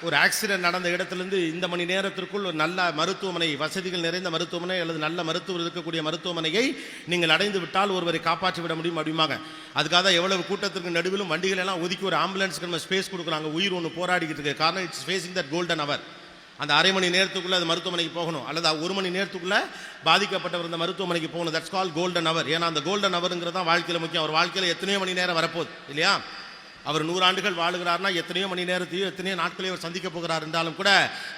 ஒரு ஆக்சிடென்ட் நடந்த இடத்துலேருந்து இந்த மணி நேரத்திற்குள் ஒரு நல்ல மருத்துவமனை, வசதிகள் நிறைந்த மருத்துவமனை அல்லது நல்ல மருத்துவர் இருக்கக்கூடிய மருத்துவமனையை நீங்கள் அடைந்து விட்டால் ஒருவரை காப்பாற்றி விட முடியும் அப்படிமாங்க. அதுக்காக தான் எவ்வளவு கூட்டத்திற்கு நடுவிலும் வண்டிகள் எல்லாம் ஒதுக்கி ஒரு ஆம்புலன்ஸ்க்கு நம்ம ஸ்பேஸ் கொடுக்குறாங்க. உயிர் ஒன்று போராடிக்கிட்டு இருக்கு. காரணம் இட்ஸ் ஃபேஸிங் தட் கோல்டன் அவர். அந்த அரை மணி நேரத்துக்குள்ளே அது மருத்துவமனைக்கு போகணும், அல்லது ஒரு மணி நேரத்துக்குள்ளே பாதிக்கப்பட்டவர் இந்த மருத்துவமனைக்கு போகணும். தட்ஸ் கால் கோல்டன் அவர். ஏன்னா அந்த கோல்டன் அவருங்கிறது தான் வாழ்க்கையில் முக்கியம். அவர் வாழ்க்கையில் எத்தனையோ மணி நேரம் வரப்போகுது இல்லையா? அவர் 100 ஆண்டுகள் வாழுகிறார்னா எத்தனையோ மணி நேரத்தையும் எத்தனையோ நாட்களையும் அவர் சந்திக்க போகிறார் என்றாலும் கூட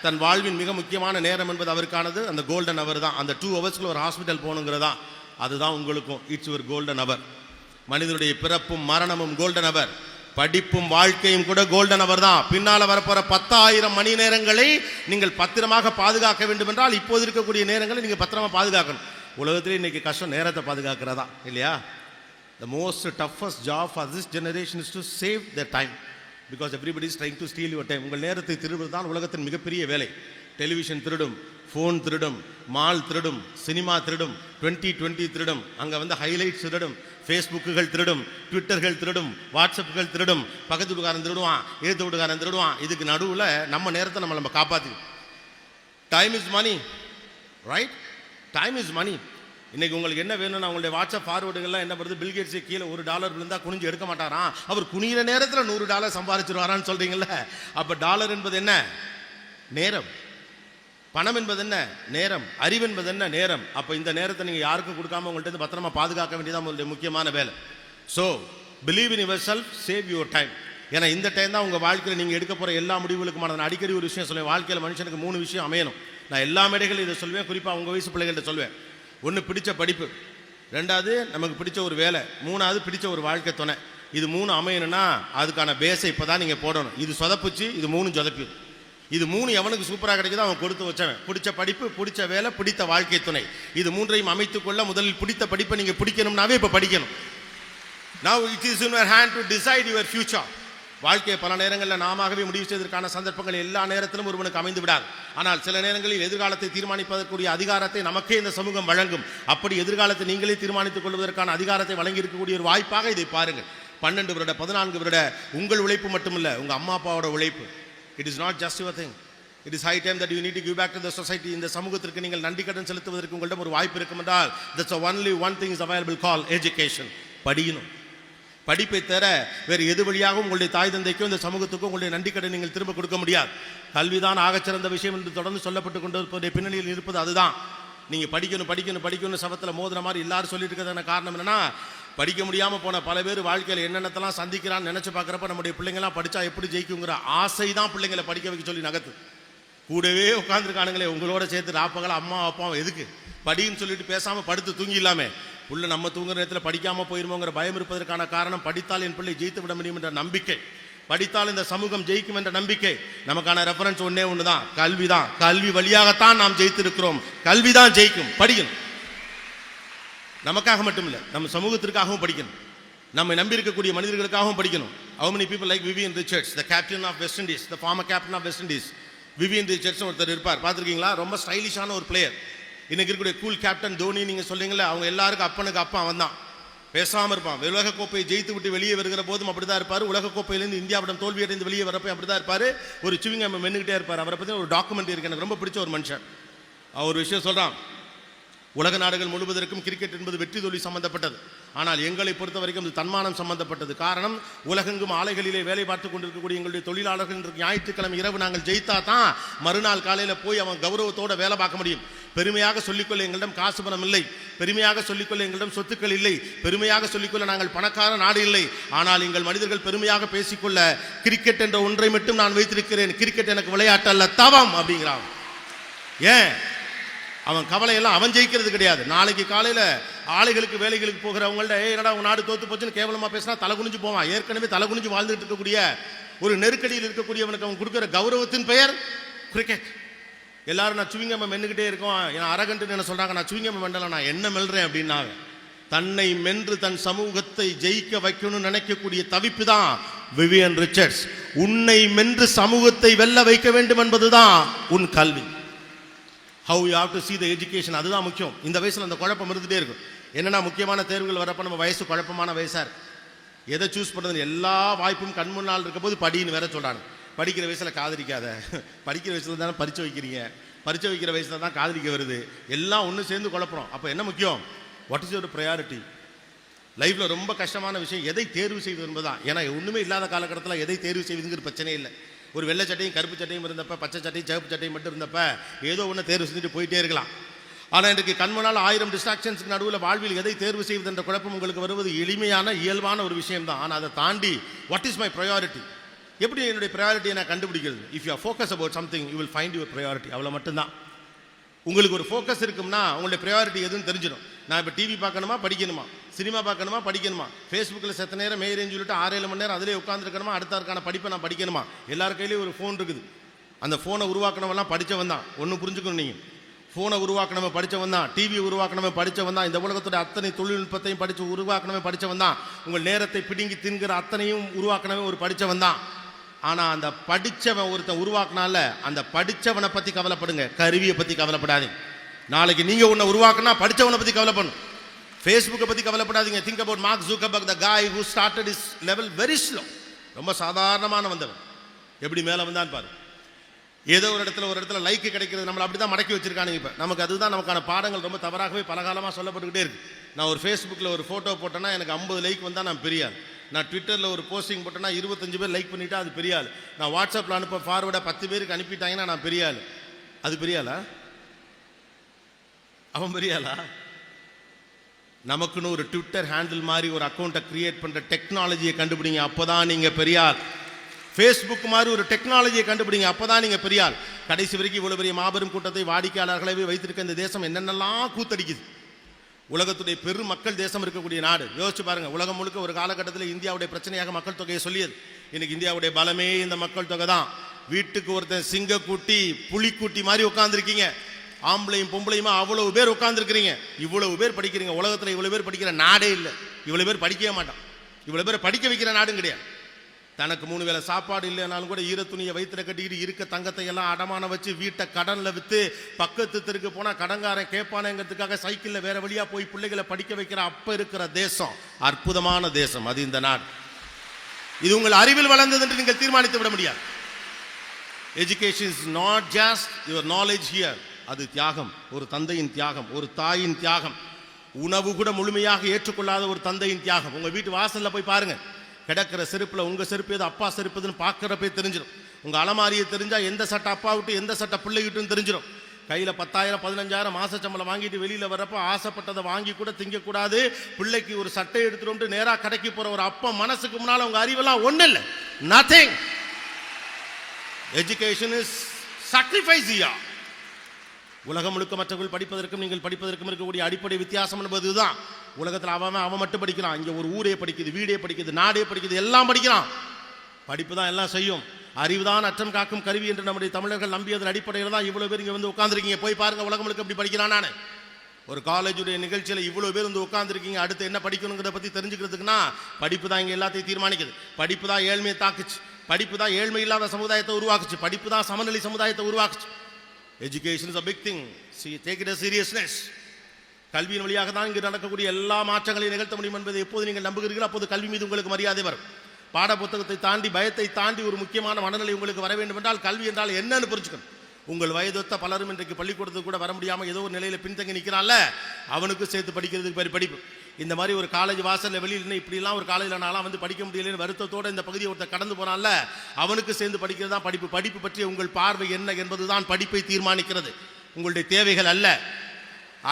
தன் வாழ்வின் மிக முக்கியமான நேரம் என்பது அவருக்கானது அந்த கோல்டன் அவர் தான். அந்த 2 ஹவர்ஸ்க்குள்ள ஒரு ஹாஸ்பிட்டல் போகணுங்கிறதா, அதுதான் உங்களுக்கும். இட்ஸ் ஒரு கோல்டன் அவர். மனிதனுடைய பிறப்பும் மரணமும் கோல்டன் அவர், படிப்பும் வாழ்க்கையும் கூட கோல்டன் அவர் தான். பின்னால் வரப்போற 10,000 மணி நேரங்களை நீங்கள் பத்திரமாக பாதுகாக்க வேண்டும் என்றால் இப்போது இருக்கக்கூடிய நேரங்களை நீங்கள் பத்திரமா பாதுகாக்கணும். உலகத்திலே இன்னைக்கு கஷ்டம் நேரத்தை பாதுகாக்கிறதா இல்லையா? The most toughest job for this generation is to save their time, because everybody is trying to steal your time. உங்கள் நேரத்தை திருடுவது தான் உலகத்தின் மிகப்பெரிய வேலை. டெலிவிஷன் திருடும், ஃபோன் திருடும், மால் திருடும், சினிமா திருடும், 2020 திருடும், அங்கே ஹைலைட்ஸ் திருடும், ஃபேஸ்புக்குகள் திருடும், ட்விட்டர்கள் திருடும், வாட்ஸ்அப்புகள் திருடும், பக்கத்து வீட்டுக்காரன் திருடுவான், ஏற்று வீட்டுக்காரன் திருடுவான். இதுக்கு நடுவில் நம்ம நேரத்தை நம்ம காப்பாற்றி. Time is money, right? Time is money. இன்னைக்கு உங்களுக்கு என்ன வேணும்னா உங்களுடைய வாட்ஸ்அப் ஃபார்வர்டுகள்லாம் என்ன பண்ணுறது? பில்கேட்ஸே கீழே $1 விழுந்தால் குனிஞ்சு எடுக்க மாட்டாராம். அவர் குனிகிற நேரத்தில் $100 சம்பாதிச்சிருவாரான்னு சொல்கிறீங்கள? அப்போ டாலர் என்பது என்ன? நேரம். பணம் என்பது என்ன? நேரம். அறிவு என்பது என்ன? நேரம். அப்போ இந்த நேரத்தை நீங்கள் யாருக்கும் கொடுக்காம உங்கள்கிட்ட பத்திரமா பாதுகாக்க வேண்டியதான் உங்களுடைய முக்கியமான வேலை. So believe in your self, save your time. ஏன்னா இந்த டைம் தான் உங்கள் வாழ்க்கையில் நீங்கள் எடுக்க போகிற எல்லா முடிவுகளுக்குமான. நான் அடிக்கடி ஒரு விஷயம் சொல்லுவேன், வாழ்க்கையில் மனுஷனுக்கு 3 விஷயம் அமையணும். நான் எல்லா மேடைகளும் இதை சொல்வேன், குறிப்பாக உங்கள் வயசு பிள்ளைகள்கிட்ட சொல்வேன். 1 பிடிச்ச படிப்பு, 2வது நமக்கு பிடிச்ச ஒரு வேலை, 3வது பிடிச்ச ஒரு வாழ்க்கை துணை. இது 3 அமையணும்னா அதுக்கான பேஸை இப்போ தான் நீங்கள் போடணும். இது சொதப்புச்சு, இது 3 சொதப்பி. இது 3 எவனுக்கு சூப்பராக கிடைக்குதோ அவன் கொடுத்து வச்சவன். பிடிச்ச படிப்பு, பிடிச்ச வேலை, பிடித்த வாழ்க்கை துணை. இது 3ஐயும் அமைத்துக்கொள்ள முதலில் பிடித்த படிப்பை நீங்கள் பிடிக்கணும்னாவே இப்போ படிக்கணும். Now it is in your hand to decide your future. வாழ்க்கையை பல நேரங்களில் நாமவே முடிவு செய்வதற்கான சந்தர்ப்பங்கள் எல்லா நேரத்திலும் ஒருவனுக்கு அமைந்து விடாது. ஆனால் சில நேரங்களில் எதிர்காலத்தை தீர்மானிப்பதற்குரிய அதிகாரத்தை நமக்கே இந்த சமூகம் வழங்கும். அப்படி எதிர்காலத்தை நீங்களே தீர்மானித்துக் கொள்வதற்கான அதிகாரத்தை வழங்கி இருக்கக்கூடிய ஒரு வாய்ப்பாக இதை பாருங்கள். 12 வருட 14 வருட உங்கள் உழைப்பு மட்டுமில்லை, உங்கள் அம்மா அப்பாவோட உழைப்பு. It is not just your thing. It is high time that you need to give back to the society. இந்த சமூகத்திற்கு நீங்கள் நன்றி கடன் செலுத்துவதற்கு உங்களிடம் ஒரு வாய்ப்பு இருக்கும் என்றால் that's the only one thing is available called education. படிக்கணும். படிப்பை தர வேறு எது வழியாகவும் உங்களுடைய தாய் தந்தைக்கும் இந்த சமூகத்துக்கும் உங்களுடைய நன்றி கடன் நீங்கள் திரும்ப கொடுக்க முடியாது. கல்விதான் ஆகச்சிறந்த விஷயம் என்று தொடர்ந்து சொல்லப்பட்டு கொண்டு இருப்பதை பின்னணியில் இருப்பது அதுதான். நீங்கள் படிக்கணும் படிக்கணும் படிக்கணும் சபத்தில் மோதிர மாதிரி எல்லாரும் சொல்லிட்டு இருக்கிறதான காரணம் என்னன்னா, படிக்க முடியாமல் போன பல பேர் வாழ்க்கையில் என்னென்னத்தெல்லாம் சந்திக்கிறான்னு நினச்சி பார்க்குறப்ப நம்முடைய பிள்ளைங்களாம் படித்தா எப்படி ஜெயிக்குங்கிற ஆசை தான் பிள்ளைங்களை படிக்க வைக்க சொல்லி நகர்த்து. கூடவே உட்காந்துருக்கானுங்களே உங்களோட சேர்த்து ராப்பகல அம்மா அப்பாவும் எதுக்கு படின்னு சொல்லிட்டு பேசாமல் படுத்து தூங்கிடலாமே. உள்ள நம்ம தூங்குற நேரத்தில் படிக்காமல் போயிருமோங்கிற பயம் இருப்பதற்கான காரணம் படித்தால் என் பிள்ளை ஜெயித்து விட முடியும் என்ற நம்பிக்கை, படித்தால் இந்த சமூகம் ஜெயிக்கும் என்ற நம்பிக்கை. நமக்கான ரெஃபரன்ஸ் ஒன்று தான், கல்வி தான். கல்வி வழியாகத்தான் நாம் ஜெயித்திருக்கிறோம். கல்வி தான் ஜெயிக்கும். படிக்கணும். நமக்காக மட்டும் இல்லை, நம்ம சமூகத்திற்காகவும் படிக்கணும். நம்ம நம்பி இருக்கக்கூடிய மனிதர்களுக்காகவும் படிக்கணும். How many people like Vivian Richards, the captain of West Indies, the former captain of West Indies? Vivian Richards ஒருத்தர் இருப்பார், பார்த்துருக்கீங்களா? ரொம்ப ஸ்டைலிஷான ஒரு பிளேயர். இன்னைக்கு இருக்கக்கூடிய கூல் கேப்டன் தோனி நீங்கள் சொல்றீங்களே, அவங்க எல்லாருக்கும் அப்பனுக்கு அப்பா அவன் தான். பேசாமல் இருப்பான். உலகக்கோப்பையை ஜெயித்து விட்டு வெளியே வருகிற போதும் அப்படி தான் இருப்பார். உலகக்கோப்பையிலேருந்து இந்தியாவிடம் தோல்வியடைந்து வெளியே வரப்போ அப்படி தான் இருப்பார். ஒரு சிவிங்க மென்னுக்கிட்டே இருப்பார். அவரை பற்றி ஒரு டாக்குமெண்ட் இருக்கு, எனக்கு ரொம்ப பிடிச்ச ஒரு மனுஷன். அவர் விஷயம் சொல்கிறான், உலக நாடுகள் முழுவதற்கும் கிரிக்கெட் என்பது வெற்றி தோல்வி சம்பந்தப்பட்டது. ஆனால் எங்களை பொறுத்த வரைக்கும் இது தன்மானம் சம்பந்தப்பட்டது. காரணம், உலகெங்கும் ஆலைகளிலே வேலை பார்த்து கொண்டிருக்கக்கூடிய எங்களுடைய தொழிலாளர்கள் இன்று ஞாயிற்றுக்கிழமை இரவு நாங்கள் ஜெயித்தா தான் மறுநாள் காலையில் போய் அவன் கௌரவத்தோட வேலை பார்க்க முடியும். பெருமையாக சொல்லிக்கொள்ள எங்களிடம் காசு பணம் இல்லை, பெருமையாக சொல்லிக்கொள்ள எங்களிடம் சொத்துக்கள் இல்லை, பெருமையாக சொல்லிக்கொள்ள நாங்கள் பணக்கார நாடு இல்லை. ஆனால் எங்கள் மனிதர்கள் பெருமையாக பேசிக்கொள்ள கிரிக்கெட் என்ற ஒன்றை மட்டும் நான் வைத்திருக்கிறேன். கிரிக்கெட் எனக்கு விளையாட்டு அல்ல, தவம் அப்படிங்கிறான். ஏன்? அவன் கவலையெல்லாம் அவன் ஜெயிக்கிறது கிடையாது. நாளைக்கு காலையில் ஆலைகளுக்கு வேலைகளுக்கு போகிறவங்கள்ட்ட என்னடா உன் நாடு தோத்து போச்சுன்னு கேவலமாக பேசினா தலை குனிஞ்சு போவான். ஏற்கனவே தலை குனிஞ்சு வாழ்ந்துட்டு இருக்கக்கூடிய ஒரு நெருக்கடியில் இருக்கக்கூடியவனுக்கு அவன் கொடுக்குற கௌரவத்தின் பெயர் கிரிக்கெட். எல்லாரும் நான் சுவிங்கம்மை மென்னுக்கிட்டே இருக்கோம், ஏன்னா அரகண்டுன்னு என்ன சொல்கிறாங்க, நான் சுவிங்கம்மை மெண்டல, நான் என்ன மெல்றேன் அப்படின்னாங்க. தன்னை மென்று தன் சமூகத்தை ஜெயிக்க வைக்கணும்னு நினைக்கக்கூடிய தவிப்பு தான் விவியன் ரிச்சர்ட்ஸ். உன்னை மென்று சமூகத்தை வெல்ல வைக்க வேண்டும் என்பதுதான் உன் கல்வி. How you have to see the education, அதுதான் முக்கியம். இந்த வயசில் அந்த குழப்பம் இருந்துகிட்டே இருக்கும். என்னென்னா, முக்கியமான தேர்வுகள் வரப்போ நம்ம வயசு குழப்பமான வயசாக இருக்கு. எதை சூஸ் பண்ணுறதுன்னு எல்லா வாய்ப்பும் கண் முன்னால் இருக்க போது படின்னு வேற சொல்கிறாங்க. படிக்கிற வயசில் காதலிக்காத, படிக்கிற வயசில் தானே பரிச்சை வைக்கிறீங்க, பரிச்சை வைக்கிற வயசில் தான் காதலிக்க வருது, எல்லாம் ஒன்று சேர்ந்து குழப்பறோம். அப்போ என்ன முக்கியம்? What is your priority? லைஃப்பில் ரொம்ப கஷ்டமான விஷயம் எதை தேர்வு செய்வது என்பதுதான். ஏன்னா ஒன்றுமே இல்லாத காலகட்டத்தில் எதை தேர்வு செய்வதுங்கிற பிரச்சனையே இல்லை. ஒரு வெள்ளை சட்டையும் கருப்பு சட்டையும் இருந்தப்ப, பச்சை சட்டையும் சிவப்பு சட்டையும் மட்டும் இருந்தப்ப ஏதோ ஒன்று தேர்வு செஞ்சுட்டு போயிட்டே இருக்கலாம். ஆனால் இன்றைக்கு கண்முன்னால் 1000 டிஸ்ட்ராக்ஷன்ஸுக்கு நடுவில் வாழ்வில் எதை தேர்வு செய்வது என்ற குழப்பம் உங்களுக்கு வருவது எளிமையான இயல்பான ஒரு விஷயம் தான். ஆனால் அதை தாண்டி வாட் இஸ் மை ப்ரையாரிட்டி, எப்படி என்னுடைய ப்ரையாரிட்டியை நான் கண்டுபிடிக்கிறது? If you are focus about something you will find your priority. அவ்வளோ மட்டும்தான். உங்களுக்கு ஒரு ஃபோக்கஸ் இருக்கும்னா உங்களுடைய ப்ரையாரிட்டி எதுன்னு தெரிஞ்சிடும். நான் இப்போ டிவி பார்க்கணுமா படிக்கணுமா, சினிமா பார்க்கணுமா படிக்கணுமா, ஃபேஸ்புக்கில் செத்த நேரம் மேரேன்னு சொல்லிட்டு 6-7 மணி நேரம் அதிலே உட்காந்துருக்கணுமா, அடுத்தாருக்கான படிப்பை நான் படிக்கணுமா? எல்லார் கையிலையும் ஒரு ஃபோன் இருக்குது. அந்த ஃபோனை உருவாக்கணவெல்லாம் படித்தவன் தான். ஒன்று புரிஞ்சுக்கணும், நீங்கள் ஃபோனை உருவாக்கணவன் படித்தவன் தான், டிவி உருவாக்கணவன் படித்தவன் தான், இந்த உலகத்துடைய அத்தனை தொழில்நுட்பத்தையும் படித்து உருவாக்கணவன் படித்தவன் தான், உங்கள் நேரத்தை பிடுங்கி தின்கிற அத்தனையும் உருவாக்கணவன் ஒரு படித்தவன் தான். ஆனால் அந்த படித்தவன் ஒருத்தன் உருவாக்கினால அந்த படித்தவனை பற்றி கவலைப்படுங்க, கருவியை பற்றி கவலைப்படாதீங்க. நாளைக்கு நீங்கள் உன்னை உருவாக்கினா படித்தவனை பற்றி கவலைப்படணும், ஃபேஸ்புக்கை பற்றி கவலைப்படாதீங்க. திங்க் அபவுட் மார்க் ஜூக்கர்பர்க், த காய் who started is level very slow. ரொம்ப சாதாரணமான வந்தவன் எப்படி மேலே வந்தான்னு பாரு. ஏதோ ஒரு இடத்துல லைக் கிடைக்கிறது, நம்மளை அப்படி தான் மடக்கி வச்சிருக்கானுங்க. இப்போ நமக்கு அதுதான் நமக்கான பாடங்கள் ரொம்ப தவறாகவே பலகாலமாக சொல்லப்பட்டுக்கிட்டே இருக்கு. நான் ஒரு ஃபேஸ்புக்கில் ஒரு ஃபோட்டோ போட்டேன்னா எனக்கு 50 லைக் வந்தால் நான் பெரிய ஆள். நான் ட்விட்டரில் ஒரு போஸ்டிங் போட்டேன்னா 25 பேர் லைக் பண்ணிட்டா அது பெரிய ஆள். நான் வாட்ஸ்அப்பில் அனுப்ப ஃபார்வர்டாக 10 பேருக்கு அனுப்பிட்டாங்கன்னா நான் பெரிய ஆள். அது பெரிய ஆளா? அவன் பெரிய ஆளா? நமக்குன்னு ஒரு ட்விட்டர் ஹேண்டில் மாதிரி ஒரு அக்கௌண்ட்டை கிரியேட் பண்ணுற டெக்னாலஜியை கண்டுபிடிங்க, அப்போதான் நீங்கள் பெரிய ஆள். ஃபேஸ்புக் மாதிரி ஒரு டெக்னாலஜியை கண்டுபிடிங்க, அப்போதான் நீங்கள் பெரிய ஆள். கடைசி வரைக்கும் இவ்வளோ பெரிய மாபெரும் கூட்டத்தை வாடிக்கையாளர்களாகவே வைத்திருக்க இந்த தேசம் என்னென்னலாம் கூத்தடிக்குது. உலகத்துடைய பெரும் மக்கள் தேசம் இருக்கக்கூடிய நாடு. யோசிச்சு பாருங்க, உலகம் முழுக்க ஒரு காலகட்டத்தில் இந்தியாவுடைய பிரச்சனையாக மக்கள் தொகையை சொல்லியது. இன்னைக்கு இந்தியாவுடைய பலமே இந்த மக்கள் தொகை தான். வீட்டுக்கு ஒருத்தன் சிங்கக்குட்டி புலிக்குட்டி மாதிரி உட்காந்துருக்கீங்க, ஆம்பளையும் பொம்பளையுமா அவ்வளவு பேர் உட்காந்துருக்கிறீங்க. இவ்வளவு பேர் படிக்கிறீங்க. உலகத்தில் இவ்வளவு பேர் படிக்கிற நாடே இல்லை. இவ்வளவு பேர் படிக்கவே மாட்டான். இவ்வளவு பேரை படிக்க வைக்கிற நாடும் கிடையாது. தனக்கு 3 வேளை சாப்பாடு இல்லைனாலும் கூட ஈரத்துணியை வயிற்றுல கட்டிக்கிட்டு இருக்க தங்கத்தை எல்லாம் அடமான வச்சு வீட்டை கடனில் விற்று பக்கத்து தெருக்கு போனால் கடங்காரன் கேட்பானேங்கிறதுக்காக சைக்கிளில் வேற வழியாக போய் பிள்ளைகளை படிக்க வைக்கிற அப்போ இருக்கிற தேசம் அற்புதமான தேசம் அது இந்த நாடு. இது உங்கள் அறிவில் வளர்ந்தது என்று நீங்கள் தீர்மானித்து விட முடியாது. Education is not just your knowledge here. அது தியாகம், ஒரு தந்தையின் தியாகம், ஒரு தாயின் தியாகம், உணவு கூட முழுமையாக ஏற்றுக்கொள்ளாத ஒரு தந்தையின் தியாகம். உங்கள் வீட்டு வாசலில் போய் பாருங்க, கிடக்கிற செருப்பில் உங்கள் செருப்பு எது அப்பா செருப்புதுன்னு பார்க்குறப்பே தெரிஞ்சிடும். உங்கள் அலமாரியை தெரிஞ்சால் எந்த சட்டை அப்பா விட்டு எந்த சட்டை பிள்ளைகிட்டுன்னு தெரிஞ்சிடும். கையில் 10,000 15,000 மாச சம்பளம் வாங்கிட்டு வெளியில் வரப்போ ஆசைப்பட்டதை வாங்கி கூட திங்கக்கூடாது, பிள்ளைக்கு ஒரு சட்டை எடுத்துட்டு நேராக கடைக்கு போகிற ஒரு அப்பா மனசுக்கு முன்னால் உங்கள் அறிவெல்லாம் ஒன்றும் இல்லை, நத்திங். Education is sacrifice. உலகம் முழுக்க மற்றவர்கள் படிப்பதற்கும் நீங்கள் படிப்பதற்கும் இருக்கக்கூடிய அடிப்படை வித்தியாசம் என்பது தான். உலகத்தில் அவன் மட்டும் படிக்கிறான், இங்கே ஒரு ஊரே படிக்குது, வீடே படிக்குது, நாடே படிக்குது, எல்லாம் படிக்கிறான். படிப்பு தான் எல்லாம் செய்யும். அறிவு தான் அற்றம் காக்கும் கருவி என்று நம்முடைய தமிழர்கள் நம்பியதன் அடிப்படையில் தான் இவ்வளோ பேர் இங்கே வந்து உட்காந்துருக்கீங்க. போய் பாருங்க உலகம் முழுக்க எப்படி படிக்கிறான். நான் ஒரு காலேஜுடைய நிகழ்ச்சியில் இவ்வளோ பேர் வந்து உட்காந்துருக்கீங்க. அடுத்து என்ன படிக்கணுங்கிறத பற்றி தெரிஞ்சுக்கிறதுக்குன்னா படிப்பு தான் இங்கே எல்லாத்தையும் தீர்மானிக்குது. படிப்பு தான் ஏழ்மையை தாக்குச்சு, படிப்பு தான் ஏழ்மை இல்லாத சமுதாயத்தை உருவாக்குச்சு, படிப்பு தான் சமநிலை சமுதாயத்தை உருவாக்குச்சு. Education is a big thing. See, take it as seriousness. கல்வியின் வழியாக தான் இங்கு நடக்கக்கூடிய எல்லா மாற்றங்களையும் நிகழ்த்த முடியும் என்பதை எப்போது நீங்கள் நம்புகிறீர்களோ அப்போது கல்வி மீது உங்களுக்கு மரியாதை வரும். பாட புத்தகத்தை தாண்டி பயத்தை தாண்டி ஒரு முக்கியமான மனநிலை உங்களுக்கு வர வேண்டும் என்றால் கல்வி என்றால் என்னன்னு புரிஞ்சுக்கணும். உங்கள் வயதொத்த பலரும் இன்றைக்கு பள்ளிக்கூடத்துக்கு கூட வர முடியாமல் ஏதோ ஒரு நிலையில் பின்தங்கி நிற்கிறான்ல, அவனுக்கு சேர்த்து படிக்கிறதுக்கு பேர் படிப்பு. இந்த மாதிரி ஒரு காலேஜ் வாசலில் வெளியில் இப்படிலாம் ஒரு காலேஜில் நான்லாம் வந்து படிக்க முடியலன்னு வருத்தத்தோடு இந்த பகுதியை ஒருத்தர் கடந்து போனால அவனுக்கு சேர்ந்து படிக்கிறது தான் படிப்பு. படிப்பு பற்றிய உங்கள் பார்வை என்ன என்பது தான் படிப்பை தீர்மானிக்கிறது, உங்களுடைய தேவைகள் அல்ல.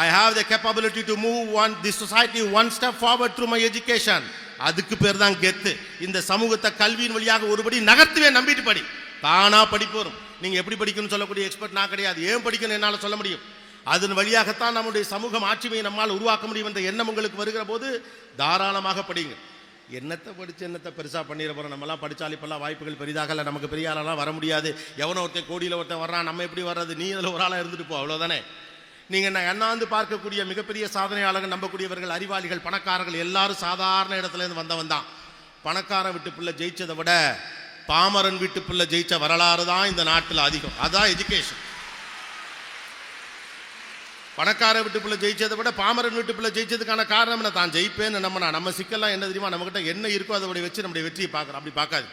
I have the capability to move this society one step forward through my education. அதுக்கு பேர் தான் கெத்து. இந்த சமூகத்தை கல்வியின் வழியாக ஒருபடி நகர்த்துவே, நம்பிட்டு படி. தானா படிப்பு வரும். நீங்கள் எப்படி படிக்கணும்னு சொல்லக்கூடிய எக்ஸ்பர்ட் நான் கிடையாது. ஏன் படிக்கணும் என்னால் சொல்ல முடியும். அதன் வழியாகத்தான் நம்முடைய சமூகம் ஆட்சியை நம்மால் உருவாக்க முடியும் என்ற எண்ணம் உங்களுக்கு வருகிற போது தாராளமாக படிங்க. என்னத்தை படித்து என்னத்தை பெருசாக பண்ணிட போகிறோம். நம்மலாம் படித்தால் இப்போல்லாம் வாய்ப்புகள் பெரிதாக இல்லை, நமக்கு பெரிய ஆளெல்லாம் வர முடியாது. எவனோ ஒருத்தன் கோடியில் ஒருத்தன் வர்றான், நம்ம எப்படி வர்றது? நீ அதில் ஒரு ஆளாக இருந்துட்டு போ, அவ்வளோதானே. நீங்கள் நான் அண்ணாந்து பார்க்கக்கூடிய மிகப்பெரிய சாதனையாளர்கள், நம்பக்கூடியவர்கள், அறிவாளிகள், பணக்காரர்கள் எல்லாரும் சாதாரண இடத்துலேருந்து வந்தவன் தான். பணக்காரன் வீட்டு பிள்ளை ஜெயிச்சதை விட பாமரன் வீட்டு பிள்ளை ஜெயிச்ச வரலாறு தான் இந்த நாட்டில் அதிகம். அதுதான் எஜுகேஷன். பணக்கார வீட்டு பிள்ளை ஜெயிச்சதை விட பாமரன் வீட்டு பிள்ளை ஜெயிச்சதுக்கான காரணம் என்ன? தான் ஜெயிப்பேன்னு நம்ம சிக்கல்லாம் என்ன தெரியுமா? நம்மகிட்ட என்ன இருக்கோ அதை வச்சு நம்முடைய வெற்றியை பார்க்குறோம். அப்படி பார்க்காது.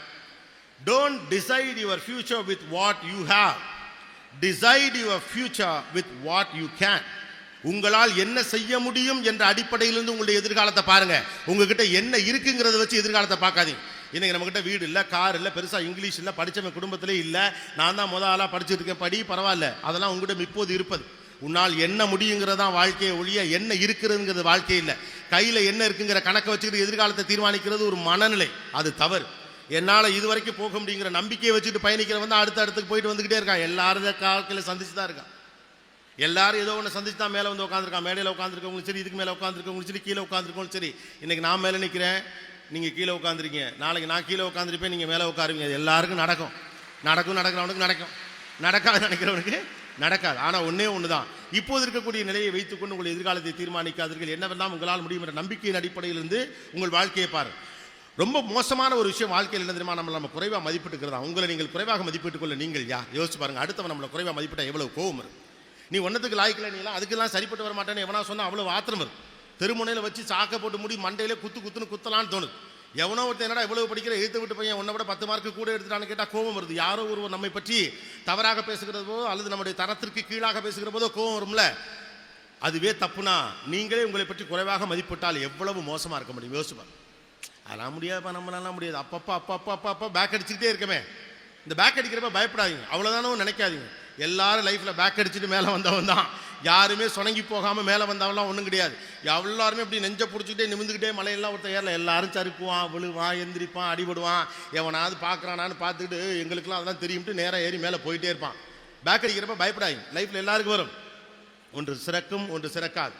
Don't decide your future with what you have. Decide your future with what you can. உங்களால் என்ன செய்ய முடியும் என்ற அடிப்படையிலிருந்து உங்களுடைய எதிர்காலத்தை பாருங்க. உங்ககிட்ட என்ன இருக்குங்கிறத வச்சு எதிர்காலத்தை பார்க்காதீங்க. இன்னைக்கு நம்மகிட்ட வீடு இல்லை, கார் இல்லை, பெருசா இங்கிலீஷ் இல்லை, படிச்சவன் குடும்பத்திலே இல்லை, நான் தான் ஆளா படிச்சுட்டு இருக்கேன், படி பரவாயில்ல, அதெல்லாம் உங்ககிட்ட இப்போது இருப்பது. உன்னால் என்ன முடியுங்கிறதா வாழ்க்கையை ஒழிய என்ன இருக்கிறதுங்கிறது வாழ்க்கை இல்லை. கையில் என்ன இருக்குங்கிற கணக்கை வச்சுக்கிட்டு எதிர்காலத்தை தீர்மானிக்கிறது ஒரு மனநிலை, அது தவறு. என்னால் இது வரைக்கும் போக முடியுங்கிற நம்பிக்கையை வச்சுட்டு பயணிக்கிறவன் தான் அடுத்த இடத்துக்கு போயிட்டு வந்துக்கிட்டே இருக்கான். எல்லாரும் வாழ்க்கையில் சந்திச்சு தான் இருக்கான். எல்லாரும் ஏதோ ஒன்று சந்திச்சு தான் மேலே வந்து உட்காந்துருக்கான். மேடையில் உட்காந்துருக்கவங்களும் சரி, இதுக்கு மேலே உட்காந்துருக்கவங்களும் சரி, கீழே உட்காந்துருக்கவங்களும் சரி. இன்னைக்கு நான் மேலே நிற்கிறேன், நீங்கள் கீழே உட்காந்துருக்கீங்க, நாளைக்கு நான் கீழே உட்காந்துருப்பேன், நீங்கள் மேலே உட்காருவீங்க. அது எல்லாருக்கும் நடக்கும். நடக்கிறவனுக்கு நடக்கும், நடக்காது நினைக்கிறவனுக்கு நடக்காது. ஆனால் ஒன்றே ஒன்று தான், இப்போது இருக்கக்கூடிய நிலையை வைத்துக்கொண்டு உங்கள் எதிர்காலத்தை தீர்மானிக்காதீர்கள். என்னவெல்லாம் உங்களால் முடியும் என்ற நம்பிக்கையின் அடிப்படையிலிருந்து உங்கள் வாழ்க்கையை பாருங்கள். ரொம்ப மோசமான ஒரு விஷயம் வாழ்க்கையில் என்ன தெரியுமா? நம்ம குறைவாக மதிப்பிட்டுக்கிறதா. உங்களை நீங்கள் குறைவாக மதிப்பிட்டுக் கொள்ள நீங்கள் யார்? யோசிச்சு பாருங்கள். அடுத்தவன் நம்மளை குறைவாக மதிப்பிட்டா எவ்வளவு கோவம் இருக்கும். நீ ஒன்றத்துக்கு லாய்க்கல, நீலாம் அதுக்கெல்லாம் சரிப்பட்டு வர மாட்டேன்னு எவனா சொன்னால் அவ்வளோ ஆத்திரம் வரும். தெருமுனையில் வச்சு சாக்க போட்டு முடி மண்டையிலே குத்துன்னு குத்தலான்னு தோணுது. எவனோ ஒருத்தர் என்னடா இவ்வளவு படிக்கிற எழுத்து விட்டு பையன் உன்னை விட 10 மார்க்கு கூட எடுத்துட்டான்னு கேட்டால் கோவம் வருது. யாரோ ஒருவர் நம்மை பற்றி தவறாக பேசுகிறது போதோ அல்லது நம்முடைய தரத்திற்கு கீழாக பேசுகிற போதோ கோவம் வரும்ல. அதுவே தப்புனா நீங்களே உங்களை பற்றி குறைவாக மதிப்பிட்டால் எவ்வளவு மோசமாக இருக்க முடியும் யோசிப்பாங்க. அதெல்லாம் முடியாதுப்பா, நம்மளாலாம் முடியாது, அப்பப்போ பேக் அடிச்சுக்கிட்டே இருக்கமே. இந்த பேக் அடிக்கிறப்ப பயப்படாதீங்க, அவ்வளோதானோ நினைக்காதீங்க. எல்லாரும் லைஃப்பில் பேக் அடிச்சுட்டு மேலே வந்தவன் தான். யாருமே சொனங்கி போகாமல் மேலே வந்தவன்லாம் ஒன்றும் கிடையாது. எல்லாருமே இப்படி நெஞ்சை பிடிச்சிக்கிட்டே நிமிந்துக்கிட்டே மலையெல்லாம் ஒருத்தர் ஏறல. எல்லாரும் சறுக்குவான், விழுவான், எந்திரிப்பான், அடிபடுவான். எவனாவது பார்க்குறானான்னு பார்த்துக்கிட்டு எங்களுக்குலாம் அதெல்லாம் தெரியும்ட்டு நேராக ஏறி மேலே போயிட்டே இருப்பான். பேக் அடிக்கிறப்ப பயப்படாதீங்க. லைஃப்பில் எல்லாருக்கும் வரும். ஒன்று சிறக்கும், ஒன்று சிறக்காது.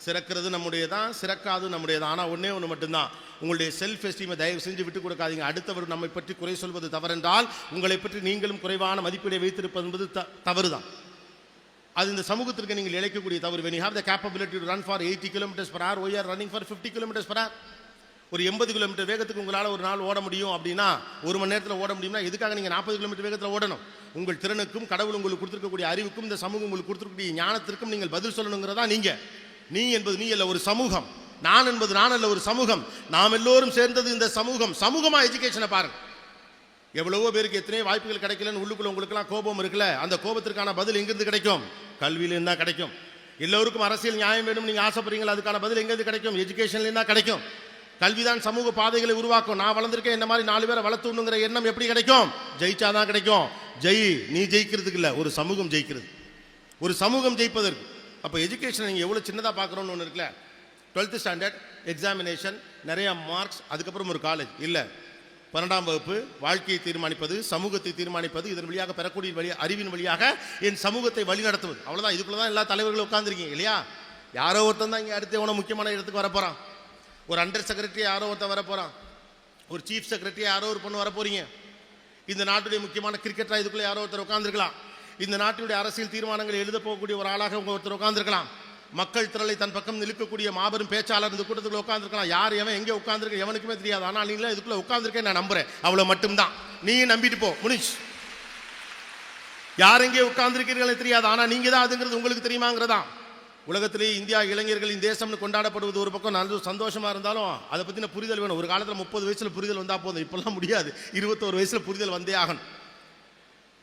சிறக்கிறது நம்முடையதான், சிறக்காது நம்முடையதான். ஆனால் ஒன்றே ஒன்று மட்டும்தான், உங்களுடைய செல்ஃப் எஸ்டீமை தயவு செஞ்சு விட்டுக் கொடுக்காதீங்க. அடுத்தவர் நம்மை பற்றி குறை சொல்வது தவறென்றால் உங்களை பற்றி நீங்களும் குறைவான மதிப்பீடை வைத்திருப்பது என்பது தவறு தான். அது இந்த சமூகத்திற்கு நீங்கள் இழைக்கக்கூடிய தவறு. when you have the capability to run for 80 km/h, why you are running for 50 km/h? ஒரு 80 கிலோமீட்டர் வேகத்துக்கு உங்களால் ஒரு நாள் ஓட முடியும் அப்படின்னா, ஒரு மணி நேரத்தில் ஓட முடியும்னா எதுக்காக நீங்கள் 40 கிலோமீட்டர் வேகத்தில் ஓடணும்? உங்கள் திறனுக்கும் கடவுள் உங்களுக்கு கொடுத்துருக்கக்கூடிய அறிவுக்கும் இந்த சமூகம் உங்களுக்கு கொடுத்துருக்கக்கூடிய ஞானத்திற்கும் நீங்கள் பதில் சொல்லணுங்கிறதா. நீ என்பது நீ அல்ல, ஒரு சமூகம். நான் என்பது நான் அல்ல, ஒரு சமூகம். நாம் எல்லோரும் சேர்ந்தது இந்த சமூகம். சமூகமா எஜுகேஷனை பாருங்க. எவ்வளவோ பேருக்கு எத்தனையோ வாய்ப்புகள் கிடைக்கலன்னு உள்ளுக்குள்ள உங்களுக்குலாம் கோபம் இருக்குல்ல, அந்த கோபத்திற்கான பதில் எங்கிருந்து கிடைக்கும்? கல்வியிலேருந்து தான் கிடைக்கும். எல்லோருக்கும் அரசியல் நியாயம் வேணும் நீங்கள் ஆசைப்படுறீங்களா, அதுக்கான பதில் எங்கேருந்து கிடைக்கும்? எஜுகேஷன்லேருந்து தான் கிடைக்கும். கல்விதான் சமூக பாதைகளை உருவாக்கும். நான் வளர்ந்துருக்கேன், இந்த மாதிரி 4 பேரை வளர்த்துணுங்கிற எண்ணம் எப்படி கிடைக்கும்? ஜெயிச்சாதான் கிடைக்கும். நீ ஜெயிக்கிறதுக்கு இல்லை, ஒரு சமூகம் ஜெயிக்கிறது, ஒரு சமூகம் ஜெயிப்பதற்கு. அப்போ எஜுகேஷனை நீங்கள் எவ்வளோ சின்னதாக பார்க்குறோன்னு ஒன்று இருக்குல்ல. 12th ஸ்டாண்டர்ட் எக்ஸாமினேஷன், நிறைய மார்க்ஸ், அதுக்கப்புறம் ஒரு காலேஜ் இல்லை. 12ஆம் வகுப்பு வாழ்க்கையை தீர்மானிப்பது, சமூகத்தை தீர்மானிப்பது, இதன் வழியாக பெறக்கூடிய அறிவின் வழியாக என் சமூகத்தை வழி நடத்துவது. அவ்வளோதான். இதுக்குள்ள தான் எல்லா தலைவர்களும் உட்காந்துருக்கீங்க இல்லையா? யாரோ ஒருத்தன் தான் இங்கே அடுத்து எவனோ முக்கியமான இடத்துக்கு வரப்போகிறான். ஒரு அண்டர் செக்ரட்டரி யாரோ ஒருத்தன் வரப்போகிறான். ஒரு சீஃப் செக்ரட்டரி யாரோ ஒரு பொண்ணு வரப்போறீங்க. இந்த நாட்டுடைய முக்கியமான கிரிக்கெட்டராக இதுக்குள்ளே யாரோ ஒருத்தர் உட்காந்துருக்கலாம். இந்த நாட்டினுடைய அரசியல் தீர்மானங்களை எழுத போகக்கூடிய ஒரு ஆளாக உங்க ஒருத்தர் உட்காந்துருக்கலாம். மக்கள் திரளை தன் பக்கம் நிற்கக்கூடிய மாபெரும் பேச்சாளர் இந்த கூட்டத்துக்குள்ள உட்காந்துருக்கலாம். யார் எவன் எங்கே உட்காந்துருக்க எவனுக்குமே தெரியாது. ஆனால் நீங்களே இதுக்குள்ள உட்காந்துருக்கேன், நான் நம்புறேன். அவ்வளோ மட்டும்தான். நீ நம்பிட்டு போ, முடிஞ்சு. யார் எங்கே உட்கார்ந்துருக்கிறீர்களே தெரியாது, ஆனால் நீங்க தான் அதுங்கிறது உங்களுக்கு தெரியுமாங்கிறதா. உலகத்திலேயே இந்தியா இளைஞர்களின் தேசம்னு கொண்டாடப்படுவது ஒரு பக்கம் நல்ல சந்தோஷமா இருந்தாலும் அதை பற்றின புரிதல் வேணும். ஒரு காலத்தில் 30 வயசில் புரிதல் வந்தால் போதும், இப்பெல்லாம் முடியாது. 21 வயசில் புரிதல் வந்தே ஆகணும்.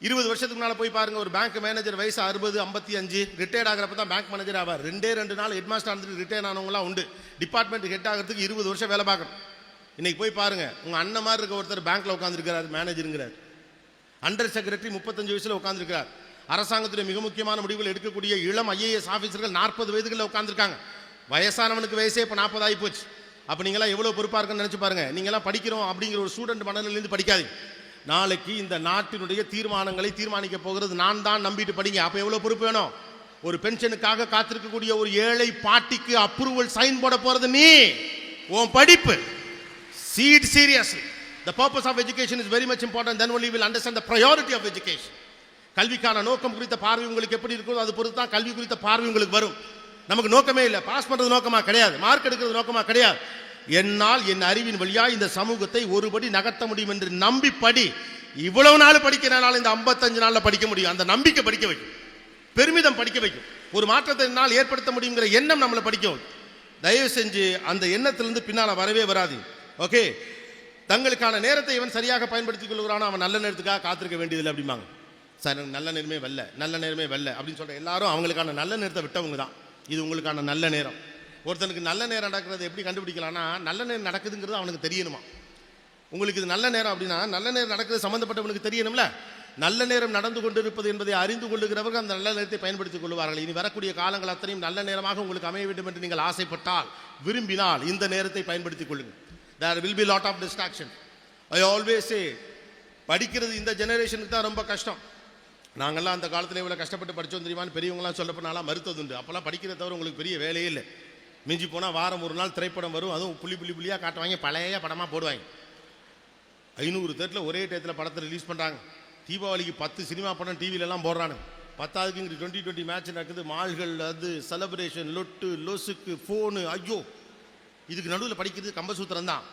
20 வருஷத்துக்கு முன்னால் போய் பாருங்க, ஒரு பேங்க் மேனேஜர் வயசு 60, 55 ரிட்டையர்ட் ஆகிறப்ப தான் பேங்க் மேனேஜர் ஆவார். 2 நாள் ஹெட் மாஸ்டர் இருந்துட்டு ரிட்டையர் ஆனவங்களாம் உண்டு. டிபார்ட்மெண்ட் ஹெட் ஆகிறதுக்கு 20 வருஷம் வேலை பார்க்கணும். இன்னைக்கு போய் பாருங்க, உங்க அண்ணன் மாதிரி இருக்க ஒருத்தர் பேங்க்ல உட்காந்துருக்கிறார், மேனேஜருங்கிறார். அண்டர் செக்ரட்டரி 35 வயசுல உட்காந்துருக்கிறார். அரசாங்கத்துடைய மிக முக்கியமான முடிவுகள் எடுக்கக்கூடிய இளம் IAS ஆஃபீஸர்கள் 40 வயதுகளில் உட்காந்துருக்காங்க. வயசானவனுக்கு வயசே இப்போ 40 ஆகி போச்சு. அப்போ நீங்களாம் எவ்வளோ பொறுப்பாக இருக்குன்னு நினச்சி பாருங்க. நீங்களாம் படிக்கிறோம் அப்படிங்கிற ஒரு ஸ்டூடெண்ட் மனநிலையிலேருந்து படிக்காதீங்க. நாளைக்கு இந்த நாட்டினுடைய தீர்மானங்களை தீர்மானிக்க போகிறது நான் தான் நம்பிட்டு படிங்க. அப்போ எவ்வளோ பொறுப்பு வேணும்? ஒரு பென்ஷனுக்காக காத்திருக்கக்கூடிய ஒரு ஏழை பாட்டிக்கு அப்ரூவல் சைன் போட போகிறது நீ, உன் படிப்பு. See it seriously. The purpose of education is very much important. Then only you will understand the priority of education. கல்விக்கான நோக்கம் குறித்த பார்வை உங்களுக்கு எப்படி இருக்குதோ அது பொறுத்து தான் கல்வி குறித்த பார்வை உங்களுக்கு வரும். நமக்கு நோக்கமே இல்லை, பாஸ் பண்றது நோக்கமா கிடையாது, மார்க் எடுக்கிறது நோக்கமா கிடையாது. என்னால் என் அறிவின் வழியா இந்த சமூகத்தை ஒருபடி நகர்த்த முடியும் என்று நம்பி படி. இவ்வளவு நாள் படிக்கிறனால இந்த 55 நாள்ல படிக்க முடியும். அந்த நம்பிக்கை படிக்க வைக்கும், பெருமிதம் படிக்க வைக்கும். ஒரு மாற்றத்தை என்னால் ஏற்படுத்த முடியுங்கிற எண்ணம் நம்மளை படிக்க வைக்கும். தயவு செஞ்சு அந்த எண்ணத்திலிருந்து பின்னால வரவே வராது. ஓகே, தங்களுக்கான நேரத்தை இவன் சரியாக பயன்படுத்திக் கொள்கிறானோ அவன் நல்ல நேரத்துக்காக காத்திருக்க வேண்டியதில்லை அப்படிம்பாங்க. சார் நல்ல நேரமே வெல்ல அப்படின்னு சொல்ற எல்லாரும் அவங்களுக்கான நல்ல நேரத்தை விட்டவங்க தான். இது உங்களுக்கான நல்ல நேரம். ஒருத்தனுக்கு நல்ல நேரம் நடக்கிறது எப்படி கண்டுபிடிக்கலாம்னா, நல்ல நேரம் நடக்குதுங்கிறது அவனுக்கு தெரியணுமா. உங்களுக்கு இது நல்ல நேரம் அப்படின்னா நல்ல நேரம் நடக்கிறது சம்பந்தப்பட்டவனுக்கு தெரியணும்ல. நல்ல நேரம் நடந்து கொண்டிருப்பது என்பதை அறிந்து கொள்ளுகிறவர்கள் அந்த நல்ல நேரத்தை பயன்படுத்திக் கொள்வார்கள். இனி வரக்கூடிய காலங்கள் அத்தனையும் நல்ல நேரமாக உங்களுக்கு அமைய வேண்டும் என்று நீங்கள் ஆசைப்பட்டால், விரும்பினால் இந்த நேரத்தை பயன்படுத்திக் கொள்ளுங்கள். There will be lot of distraction. I always say, படிக்கிறது இந்த ஜெனரேஷனுக்கு தான் ரொம்ப கஷ்டம். நாங்கள்லாம் அந்த காலத்தில் இவ்வளோ கஷ்டப்பட்டு படித்தோம் தெரியுமான்னு பெரியவங்களாம் சொல்ல போனாலாம் மறுத்தது உண்டு. அப்போல்லாம் படிக்கிறத தவிர உங்களுக்கு பெரிய வேலையே இல்லை. மிஞ்சி போனால் வாரம் ஒரு நாள் திரைப்படம் வரும், அதுவும் புள்ளியாக காட்டுவாங்க, பழைய படமாக போடுவாங்க. 500 தேட்டரில் ஒரே டயத்தில் படத்தை ரிலீஸ் பண்ணுறாங்க. தீபாவளிக்கு 10 சினிமா படம் டிவிலெல்லாம் போடுறாங்க. 10க்கு இங்கே 2020 மேட்ச் நடக்குது, மால்கள், அது செலப்ரேஷன், லொட்டு லொசுக்கு, ஃபோனு, ஐயோ இதுக்கு நடுவில் படிக்கிறது கம்பசூத்திரம் தான்.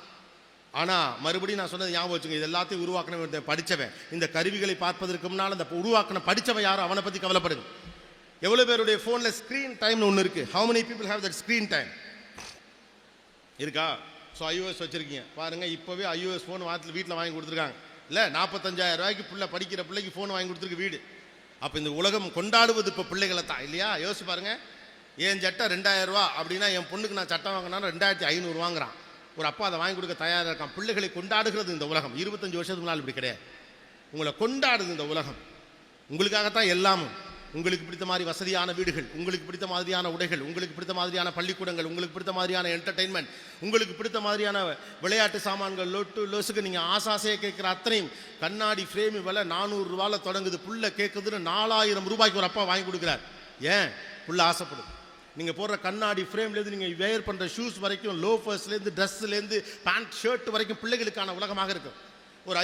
ஆனால் மறுபடியும் நான் சொன்னது ஞாபகம் வச்சுங்க, இது எல்லாத்தையும் உருவாக்கின படித்தவன். இந்த கருவிகளை பார்ப்பதற்கு முன்னால் அந்த உருவாக்கின படித்தவன் யாரும் அவனை பற்றி கவலைப்படுங்க. எவ்வளோ பேருடைய ஃபோனில் ஸ்க்ரீன் டைம்னு ஒன்று இருக்குது. How many people have that screen time இருக்கா? ஸோ iOS வச்சுருக்கீங்க பாருங்கள். இப்போவே iOS ஃபோன் வீட்டில் வாங்கி கொடுத்துருக்காங்க இல்லை? 45,000 ரூபாய்க்கு படிக்கிற பிள்ளைக்கு ஃபோன் வாங்கி கொடுத்துருக்கு வீடு. அப்போ இந்த உலகம் கொண்டாடுவது இப்போ பிள்ளைகளை தான் இல்லையா? யோசிச்சு பாருங்கள். என் சட்டை 2,000 ரூபா அப்படின்னா என் பொண்ணுக்கு நான் சட்டை வாங்கினா 2,500 வாங்குறான். ஒரு அப்பா அதை வாங்கி கொடுக்க தயாராக இருக்கான். பிள்ளைகளை கொண்டாடுகிறது இந்த உலகம். 25 வருஷத்துக்கு முன்னால் இப்படி கிடையாது. உங்களை கொண்டாடுது இந்த உலகம். உங்களுக்காகத்தான் எல்லாமும். உங்களுக்கு பிடித்த மாதிரி வசதியான வீடுகள், உங்களுக்கு பிடித்த மாதிரியான உடைகள், உங்களுக்கு பிடித்த மாதிரியான பள்ளிக்கூடங்கள், உங்களுக்கு பிடித்த மாதிரியான என்டர்டெயின்மெண்ட், உங்களுக்கு பிடித்த மாதிரியான விளையாட்டு சாமான்கள், லொட்டு லொசுக்கு நீங்கள் ஆசாசையை கேட்குற அத்தனையும் கண்ணாடி ஃப்ரேமு விலை 400 ரூபாயில் தொடங்குது. புள்ள கேட்குதுன்னு 4000 ரூபாய்க்கு ஒரு அப்பா வாங்கி கொடுக்குறார். ஏன்? புள்ள ஆசைப்படுது. நீங்கள் போடுற கண்ணாடி ஃப்ரேம்லேருந்து நீங்கள் வேர் பண்ணுற ஷூஸ் வரைக்கும், லோஃபர்ஸ்லேருந்து ட்ரெஸ்ஸுலேருந்து பேண்ட் ஷர்ட் வரைக்கும் பிள்ளைகளுக்கான உலகமாக இருக்கும். ஒரு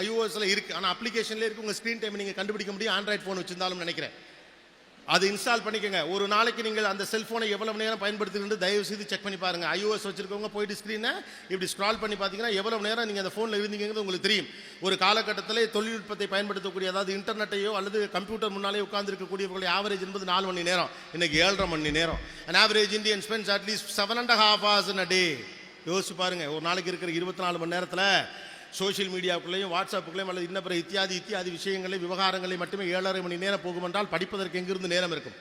iOSல இருக்குது, ஆனால் அப்ளிகேஷன்லேயே இருக்குது. உங்கள் ஸ்க்ரீன் டைம் நீங்கள் கண்டுபிடிக்க முடியும். ஆண்ட்ராய்ட் ஃபோன் வச்சுருந்தாலும் நினைக்கிறேன். அது இன்ஸ்டால் பண்ணிக்கோங்க. ஒரு நாளைக்கு நீங்கள் அந்த செல்ஃபோனை எவ்வளவு நேரம் பயன்படுத்துகிறது தயவு செய்து செக் பண்ணி பாருங்கள். iOS வச்சுருக்கவங்க போயிட்டு ஸ்க்ரீனை இப்படி ஸ்க்ரால் பண்ணி பார்த்தீங்கன்னா எவ்வளவு நேரம் நீங்கள் அந்த ஃபோனில் இருந்தீங்கிறது உங்களுக்கு தெரியும். ஒரு காலகட்டத்தில் தொழில்நுட்பத்தை பயன்படுத்தக்கூடிய, அதாவது இன்டர்நெட்டையோ அல்லது கம்ப்யூட்டர் முன்னாலே உட்கார்ந்துருக்கக்கூடியவர்களுடைய ஆவரேஜ் என்பது 4 மணி நேரம். இன்றைக்கி 7.5 மணி நேரம். An average Indian spends at least 7.5 hours in a day. யோசிச்சு பாருங்கள். ஒரு நாளைக்கு இருக்கிற 24 மணி நேரத்தில் சோஷியல் மீடியாவுக்குள்ளேயும் வாட்ஸ்அப்புக்குள்ளேயும் அல்லது இன்ன பிற இத்தியாதி விஷயங்களை, விவகாரங்களை மட்டுமே 7.5 மணி நேரம் போகும் என்றால் படிப்பதற்கு எங்கிருந்து நேரம் இருக்கும்?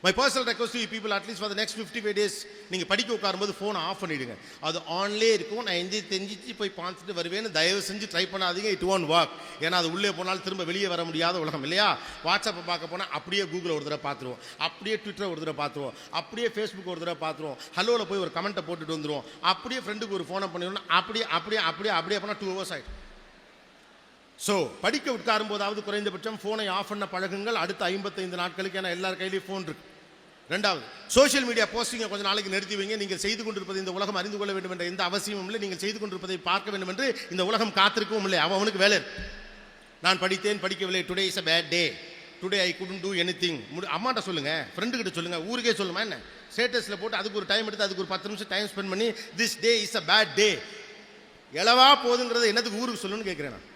My personal request to you people, at least for the next 55 days, நீங்கள் படிக்க உட்காரும்போது ஃபோனை ஆஃப் பண்ணிவிடுங்க. அது ஆன்லேயே இருக்கும். நான் தெரிஞ்சிச்சு போய் பார்த்துட்டு வருவேன்னு தயவு செஞ்சு ட்ரை பண்ணாதீங்க. It won't work. ஏன்னா அது உள்ளே போனாலும் திரும்ப வெளியே வர முடியாத உலகம் இல்லையா? வாட்ஸ்அப்பை பார்க்க போனால் அப்படியே கூகுளில் ஒரு தடவை பார்த்துருவோம், அப்படியே ட்விட்டரை ஒரு தடவை பார்த்துருவோம், அப்படியே ஃபேஸ்புக் ஒரு தடவை பார்த்துருவோம், ஹலோவில் போய் ஒரு கமெண்ட்டை போட்டுட்டு வந்துடுவோம், அப்படியே ஃப்ரெண்டுக்கு ஒரு ஃபோனை பண்ணிடுவோம், அப்படியே பண்ணால் 2 hours ஆகிடும். ஸோ படிக்க உட்காரும் போதாவது குறைந்தபட்சம் ஃபோனை ஆஃப் பண்ண பழகுங்கள். அடுத்த 55 நாட்களுக்கு, ஏன்னா எல்லார் கையிலையும் ஃபோன் இருக்கு. 2வது, சோஷியல் மீடியா போஸ்டிங்கை கொஞ்சம் நாளைக்கு நிறுத்தி வைங்க. நீங்கள் செய்து கொண்டிருப்பதை இந்த உலகம் அறிந்து கொள்ள வேண்டும் என்ற எந்த அவசியமும் இல்லை. நீங்கள் செய்து கொண்டிருப்பதை பார்க்க வேண்டும் என்று இந்த உலகம் காத்திருக்கவும் இல்லை. அவனுக்கு வேலை. நான் படித்தேன், படிக்கவில்லை, today is a bad day, today I couldn't do anything. அம்மாட்ட சொல்லுங்க, ஃப்ரெண்டுகிட்ட சொல்லுங்க, ஊருக்கே சொல்லுமா என்ன? ஸ்டேட்டஸில் போட்டு அதுக்கு ஒரு டைம் எடுத்து அதுக்கு ஒரு 10 நிமிஷம் டைம் ஸ்பெண்ட் பண்ணி this day is a bad day. எளவா போதுங்கிறத என்னத்துக்கு ஊருக்கு சொல்லணும்னு கேட்குறேன் நான்.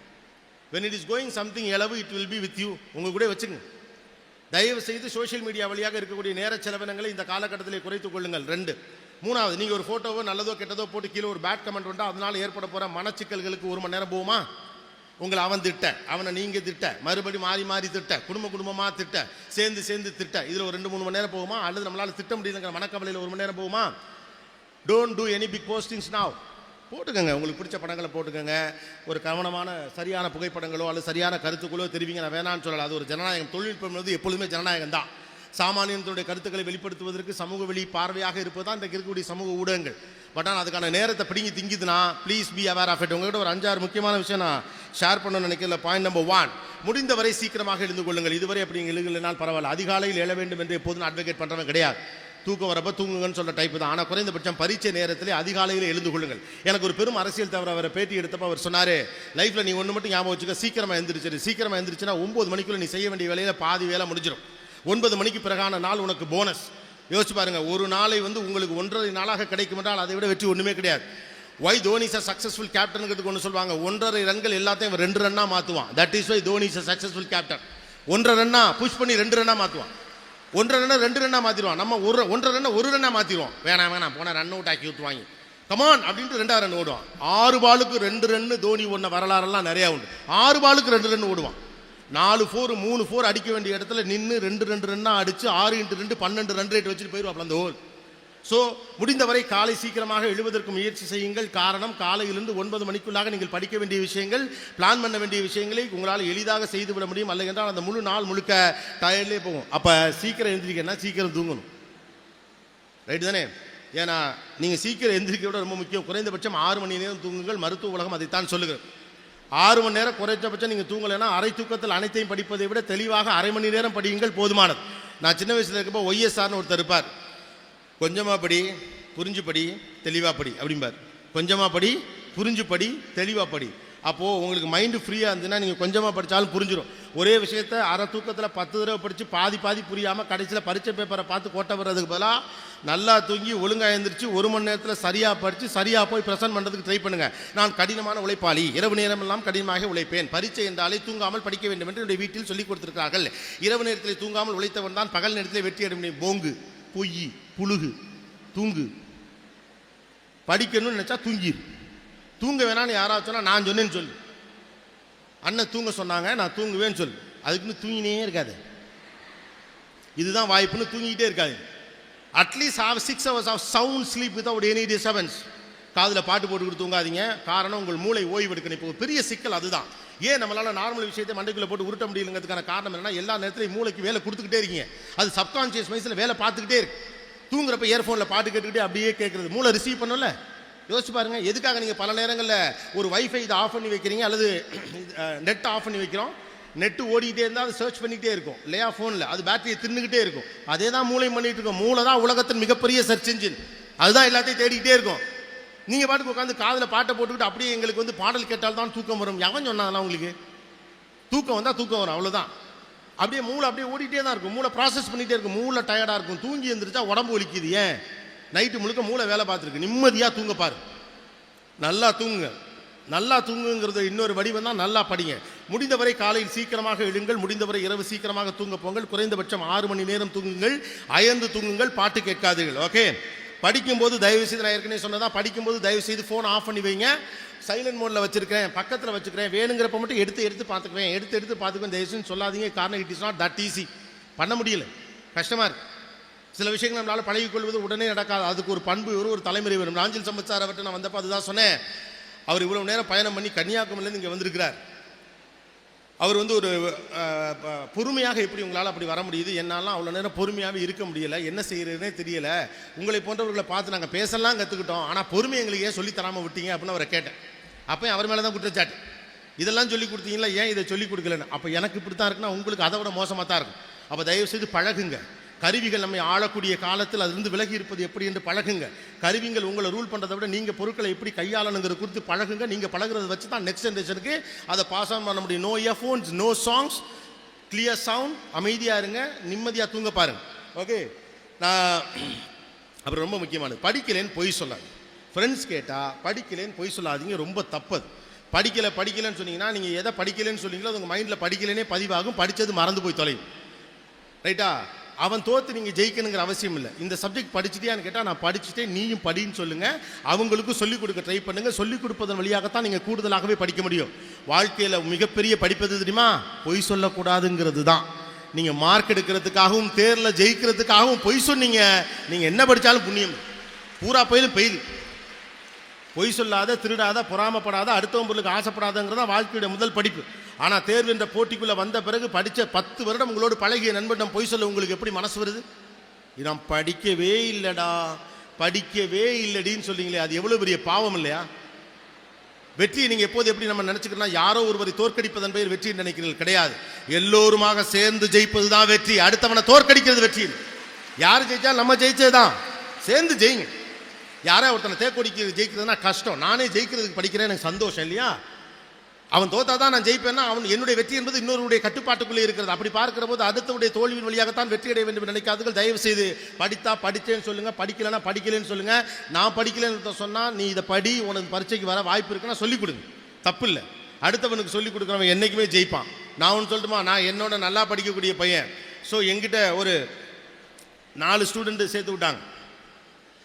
when it is going something எளவு, it will be with you. உங்க கூட வச்சுங்க. தயவு செய்து சோஷியல் மீடியா வழியாக இருக்கக்கூடிய நேர செலவினங்களை இந்த காலகட்டத்தில் குறைத்துக் கொள்ளுங்கள். 2. 3வது, நீங்கள் ஒரு ஃபோட்டோவோ நல்லதோ கெட்டதோ போட்டு கீழே ஒரு பேட் கமெண்ட் வந்தால் அதனால் ஏற்பட போகிற மனச்சிக்கல்களுக்கு 1 மணி நேரம் போகுமா? உங்களை அவன் திட்ட, அவனை நீங்கள் திட்ட, மறுபடி மாறி திட்ட, குடும்பமாக திட்ட, சேர்ந்து திட்ட, இதில் ஒரு 2-3 மணி நேரம் போகுமா? அல்லது நம்மளால் திட்ட முடியுதுங்கிற மனக்கவலையில் 1 மணி நேரம் போகுமா? Don't do any big postings now. போட்டுக்கோங்க, உங்களுக்கு பிடிச்ச படங்களை போட்டுக்கோங்க. ஒரு கவனமான சரியான புகைப்படங்களோ அல்லது சரியான கருத்துக்களோ தெரிவிங்க. நான் வேணான்னு சொல்லலை. அது ஒரு ஜனநாயகம். தொழில்நுட்பம் வந்து எப்பொழுதுமே ஜனநாயகம் தான். சாமானியனுடைய கருத்துக்களை வெளிப்படுத்துவதற்கு சமூக வெளி பார்வையாக இருப்பது தான் இன்றைக்கு இருக்கக்கூடிய சமூக ஊடகங்கள். பட் ஆனால் அதுக்கான நேரத்தை பிடிங்கி திங்குதுன்னா please be aware of it. உங்கள்கிட்ட ஒரு 5-6 முக்கியமான விஷயம் நான் ஷேர் பண்ணணும்னு நினைக்கல. பாயிண்ட் நம்பர் 1, முடிந்தவரை சீக்கிரமாக எழுந்து கொள்ளுங்கள். இதுவரை அப்படி எழுதுனால் பரவாயில்ல. அதிகாலையில் எழ வேண்டும் என்று எப்போதும் அட்வொகேட் பண்ணுறவன் கிடையாது. தூக்கம் வரப்போ தூங்குங்கன்னு சொல்ல டைப்பு தான். ஆனால் குறைந்தபட்சம் பரீட்சை நேரத்தில் அதிகாலையில் எழுந்து கொள்ளுங்கள். எனக்கு ஒரு பெரும் அரசியல் தவிர அவரை பேட்டி எடுத்தப்போ அவர் சொன்னார், லைஃப்பில் நீ ஒன்று மட்டும் ஞாபகம் வச்சுக்க, சீக்கிரமாக எழுந்திரிச்சுன்னா 9 மணிக்குள்ளே நீ செய்ய வேண்டிய வேலையில் பாதி வேலை முடிஞ்சிடும். 9 மணிக்கு பிறகான நாள் உனக்கு போனஸ். யோசிச்சு பாருங்க, ஒரு நாளை வந்து உங்களுக்கு 1.5 நாளாக கிடைக்கும் என்றால் அதை விட வெற்றி ஒன்றுமே கிடையாது. Why Dhoni is a successful கேப்டனுங்கிறதுக்கு ஒன்று சொல்லுவாங்க. 1.5 ரன்கள் எல்லாத்தையும் 2 ரன்னாக மாற்றுவான். That is why Dhoni is a successful captain. 1.5 ரன்னா புஷ் பண்ணி 2 ரன்னாக மாற்றுவான். 1.5 ரன்னை 2 ரன்னாக மாற்றிடுவான். நம்ம 1.5 ரன்னை 1 ரன்னாக மாற்றிடுவோம். வேணாம் போனால் ரன் அவுட் ஆக்கி ஊற்றுவாங்க. கமான் அப்படின்ட்டு 2 ரன் ஓடுவான். 6 பாலுக்கு 2 ரன் தோனி ஒன்ன வரலாறெல்லாம் நிறையா உண்டு. 6 பாலுக்கு 2 ரன் ஓடுவான். 4 4 3 4 அடிக்க வேண்டிய இடத்துல நின்று 2 ரன்னா அடிச்சு 6x2 12 ரன் ரேட் வச்சுட்டு போயிடுவாப்ல அந்த ஓவர். ஸோ முடிந்தவரை காலை சீக்கிரமாக எழுவதற்கு முயற்சி செய்யுங்கள். காரணம், காலையிலிருந்து 9 மணிக்குள்ளாக நீங்கள் படிக்க வேண்டிய விஷயங்கள், பிளான் பண்ண வேண்டிய விஷயங்களை உங்களால் எளிதாக செய்துவிட முடியும். அல்ல என்றால் அந்த முழு நாள் முழுக்க டயர்ட்லேயே போகும். அப்போ சீக்கிரம் எழுந்திரிக்கன்னா சீக்கிரம் தூங்கணும். ரைட்டு தானே? ஏன்னா நீங்கள் சீக்கிரம் எந்திரிக்க விட ரொம்ப முக்கியம். குறைந்தபட்சம் 6 மணி நேரம் தூங்குங்கள். மருத்துவ உலகம் அதைத்தான் சொல்லுங்கள். 6 மணி நேரம் குறைஞ்சபட்சம் நீங்கள் தூங்கலைன்னா அரை தூக்கத்தில் அனைத்தையும் படிப்பதை விட தெளிவாக அரை மணி நேரம் படியுங்கள், போதுமானது. நான் சின்ன வயசில் இருக்கப்போ ஒய்எஸ்ஆர்னு ஒருத்தர் இருப்பார். கொஞ்சமாக படி, புரிஞ்சு படி, தெளிவாக படி அப்படிம்பார். கொஞ்சமாக படி, புரிஞ்சு படி, தெளிவாக படி. அப்போது உங்களுக்கு மைண்டு ஃப்ரீயாக இருந்துன்னா நீங்கள் கொஞ்சமாக படித்தாலும் புரிஞ்சிடும். ஒரே விஷயத்தை அரை தூக்கத்தில் 10 தடவை படித்து பாதி புரியாமல் கடைசியில் பரீட்சை பேப்பரை பார்த்து கோட்டை வர்றதுக்கு பதிலாக நல்லா தூங்கி ஒழுங்காக எழுந்திரிச்சு 1 மணி நேரத்தில் சரியாக படித்து சரியாக போய் ப்ரெசென்ட் பண்ணுறதுக்கு ட்ரை பண்ணுங்கள். நான் கடினமான உழைப்பாளி, இரவு நேரம் எல்லாம் கடினமாக உழைப்பேன், பரீட்சை என்றாலே தூங்காமல் படிக்க வேண்டும் என்று என்னுடைய வீட்டில் சொல்லிக் கொடுத்திருக்கிறார்கள். இரவு நேரத்தில் தூங்காமல் உழைத்தவன் தான் பகல் நேரத்தில் வெற்றி அடைய முடியும். போங்கு, பொய், புழுகு. தூங்கு. படிக்கணும்னு நினச்சா தூங்கிடு. தூங்க வேணான்னு யாராவது சொன்னால் நான் சொன்னேன்னு சொல்லு. அண்ணன் தூங்க சொன்னாங்க, நான் தூங்குவேன்னு சொல்லு. அதுக்குன்னு தூங்கினே இருக்காது. இதுதான் வாய்ப்புன்னு தூங்கிக்கிட்டே இருக்காது. At least have 6 hours of sound sleep without any disturbance. காதில் பாட்டு போட்டுக்கிட்டு தூங்காதீங்க. காரணம், உங்கள் மூளை ஓய்வு எடுக்கணும். இப்போ பெரிய சிக்கல் அதுதான். ஏன் நம்மளால் நார்மல் விஷயத்தை மண்டைக்குள்ளே போட்டு உருட்ட முடியலங்கிறதுக்கான காரணம் என்னன்னா, எல்லா நேரத்திலையும் மூளைக்கு வேலை கொடுத்துக்கிட்டே இருக்கீங்க. அது சப்கான்ஷியஸ் மைண்ட்ஸில் வேலை பார்த்துக்கிட்டே இருக்கு. தூங்குறப்ப இயர்ஃபோனில் பாட்டு கேட்டுக்கிட்டே அப்படியே கேட்குறது. மூளை ரிசீவ் பண்ணல. யோசிச்சு பாருங்க, எதுக்காக நீங்கள் பல நேரங்களில் ஒரு வைஃபை இதை ஆஃப் பண்ணி வைக்கிறீங்க, அல்லது நெட் ஆஃப் பண்ணி வைக்கிறோம். நெட்டு ஓடிக்கிட்டே இருந்தால் அது சர்ச் பண்ணிக்கிட்டே இருக்கும் இல்லையா ஃபோனில். அது பேட்டரியை தின்னுக்கிட்டே இருக்கும். அதே தான் மூளை பண்ணிகிட்டு இருக்கோம். மூளை தான் உலகத்தின் மிகப்பெரிய சர்ச் இன்ஜின். அதுதான் எல்லாத்தையும் தேடிக்கிட்டே இருக்கும். நீங்கள் பாட்டுக்கு உட்காந்து காதில் பாட்டை போட்டுக்கிட்டு அப்படியே எங்களுக்கு வந்து பாடல் கேட்டால் தான் தூக்கம் வரும். எவன் சொன்னாங்களா உங்களுக்கு? தூக்கம் வந்தால் தூக்கம் வரும், அவ்வளோதான். அப்படியே மூளை அப்படியே ஓடிட்டே தான் இருக்கும். மூளை ப்ராசஸ் பண்ணிகிட்டே இருக்கும். மூளை டயர்டாக இருக்கும். தூங்கி எழுந்திரிச்சா உடம்பு வலிக்குது. ஏன்? நைட்டு முழுக்க மூளை வேலை பார்த்துருக்கு. நிம்மதியாக தூங்க பாரு. நல்லா தூங்குங்க. நல்லா தூங்குங்கிறது இன்னொரு வடிவம் தான். நல்லா படிங்க. முடிந்தவரை காலையில் சீக்கிரமாக எழுங்கள். முடிந்தவரை இரவு சீக்கிரமாக தூங்க போங்கள். குறைந்தபட்சம் 6 மணி நேரம் தூங்குங்கள். அயர்ந்து தூங்குங்கள். பாட்டு கேட்காதீர்கள். ஓகே? படிக்கும்போது தயவு செய்து, நான் ஏற்கனவே சொன்னதான், படிக்கும்போது தயவு செய்து ஃபோன் ஆஃப் பண்ணி வைங்க. சைலண்ட் மோடில் வச்சிருக்கேன், பக்கத்தில் வச்சுக்கிறேன், வேணுங்கிறப்ப மட்டும் எடுத்து பார்த்துக்குவேன், எடுத்து பார்த்துக்குவேன் தயவு செய்து சொல்லாதீங்க. காரணம், it is not that easy. பண்ண முடியல, கஷ்டமாக இருக்குது. சில விஷயங்கள் நம்மளால் பழகிக்கொள்வது உடனே நடக்காது. அதுக்கு ஒரு பண்பு வரும், ஒரு தலைமுறை வரும். நாஞ்சில் சம்பத் சார் அவர்கிட்ட நான் வந்தப்போ அதுதான் சொன்னேன். அவர் இவ்வளோ நேரம் பயணம் பண்ணி கன்னியாகுமரியிலேருந்து இங்கே வந்திருக்கிறார். அவர் வந்து ஒரு பொறுமையாக எப்படி உங்களால் அப்படி வர முடியுது? என்னாலாம் அவ்வளோ நேரம் பொறுமையாகவே இருக்க முடியலை, என்ன செய்கிறதுனே தெரியலை. உங்களை போன்றவர்களை பார்த்து நாங்கள் பேசலாம் கற்றுக்கிட்டோம், ஆனால் பொறுமை எங்களுக்கு ஏன் சொல்லித்தராமல் விட்டீங்க அப்படின்னு அவரை கேட்டேன். அப்போ அவர் மேலே தான் குற்றச்சாட்டு. இதெல்லாம் சொல்லி கொடுத்தீங்களா, ஏன் இதை சொல்லிக் கொடுக்கலன்னு. அப்போ எனக்கு இப்படி தான் இருக்குன்னா உங்களுக்கு அதை விட மோசமாக தான் இருக்கும். அப்போ தயவுசெய்து பழகுங்க. கருவிகள் நம்மை ஆளக்கூடிய காலத்தில் அதிலிருந்து விலகி இருப்பது எப்படி என்று பழகுங்க. கருவிகள் உங்களை ரூல் பண்ணுறதை விட நீங்கள் பொருட்களை எப்படி கையாளணுங்கிற குறித்து பழகுங்க. நீங்கள் பழகிறத வச்சு தான் நெக்ஸ்ட் ஜென்ரேஷனுக்கு அதை பாஸ் ஆன் பண்ண முடியும். No earphones, no songs, clear sound, அமைதியாக இருங்க, நிம்மதியாக தூங்க பாருங்க. ஓகே? நான் அப்புறம் ரொம்ப முக்கியமானது, படிக்கலேன்னு பொய் சொல்லாது. ஃப்ரெண்ட்ஸ் கேட்டால் படிக்கலேன்னு பொய் சொல்லாதீங்க, ரொம்ப தப்பது. படிக்கலைன்னு சொன்னீங்கன்னா, நீங்கள் எதை படிக்கலைன்னு சொன்னீங்களோ அது உங்கள் மைண்டில் படிக்கலேனே பதிவாகும், படித்தது மறந்து போய் தொலையும். ரைட்டா? அவன் தோற்று நீங்கள் ஜெயிக்கணுங்கிற அவசியம் இல்லை. இந்த சப்ஜெக்ட் படிச்சுட்டியான்னு கேட்டால் நான் படிச்சுட்டேன், நீயும் படின்னு சொல்லுங்கள். அவங்களுக்கும் சொல்லிக் கொடுக்க ட்ரை பண்ணுங்கள். சொல்லிக் கொடுப்பதன் வழியாகத்தான் நீங்கள் கூடுதலாகவே படிக்க முடியும். வாழ்க்கையில் மிகப்பெரிய படிப்பது தெரியுமா? பொய் சொல்லக்கூடாதுங்கிறது தான். நீங்கள் மார்க் எடுக்கிறதுக்காகவும் தேர்வில் ஜெயிக்கிறதுக்காகவும் பொய் சொன்னீங்க, நீங்கள் என்ன படித்தாலும் புண்ணியம். பூரா பயிலும் பெயில். பொய் சொல்லாத, திருடாத, பொறாமப்படாத, அடுத்தவன் பொருளுக்கு ஆசைப்படாதங்கிறதா வாழ்க்கையுடைய முதல் படிப்பு. ஆனால் தேர்வு என்ற போட்டிக்குள்ளே வந்த பிறகு படித்த 10 வருடம் உங்களோடு பழகிய நண்பனிடம் பொய் சொல்ல உங்களுக்கு எப்படி மனசு வருது? நான் படிக்கவே இல்லைடா, படிக்கவே இல்லடின்னு சொல்லிங்களே, அது எவ்வளோ பெரிய பாவம் இல்லையா? வெற்றியை நீங்கள் எப்போது எப்படி நம்ம நினச்சிக்கிறோம்னா, யாரோ ஒருவரை தோற்கடிப்பதன் பெயர் வெற்றி நினைக்கிறீர்கள். கிடையாது. எல்லோருமாக சேர்ந்து ஜெயிப்பது தான் வெற்றி. அடுத்தவனை தோற்கடிக்கிறது வெற்றி. யார் ஜெயிச்சா நம்ம ஜெயிச்சது தான். சேர்ந்து ஜெயிங்க. யாரோ ஒருத்தனை ஜெயிக்கிறதுனா கஷ்டம். நானே ஜெயிக்கிறதுக்கு படிக்கிறேன், எனக்கு சந்தோஷம் இல்லையா? அவன் தோத்தா தான் நான் ஜெயிப்பேன்னா அவன் என்னுடைய வெற்றி என்பது இன்னொருடைய கட்டுப்பாட்டுக்குள்ளே இருக்கிறது. அப்படி பார்க்கிற போது அடுத்தவுடைய தோல்வியின் வழியாகத்தான் வெற்றி அடைய வேண்டும் நினைக்காதீர்கள். தயவு செய்து படித்தா படித்தேன்னு சொல்லுங்க, படிக்கலைன்னா படிக்கலைன்னு சொல்லுங்க. நான் படிக்கலைன்னு சொன்னால் நீ இதை படி, உனக்கு பரீட்சைக்கு வர வாய்ப்பு இருக்குன்னா சொல்லிக் கொடுங்க, தப்பு இல்லை. அடுத்தவனுக்கு சொல்லிக் கொடுக்குறவன் என்றைக்குமே ஜெயிப்பான். நான் ஒன்று சொல்லட்டுமா, நான் என்னோட நல்லா படிக்கக்கூடிய பையன். ஸோ எங்கிட்ட ஒரு 4 ஸ்டூடெண்ட்டு சேர்த்து விட்டாங்க.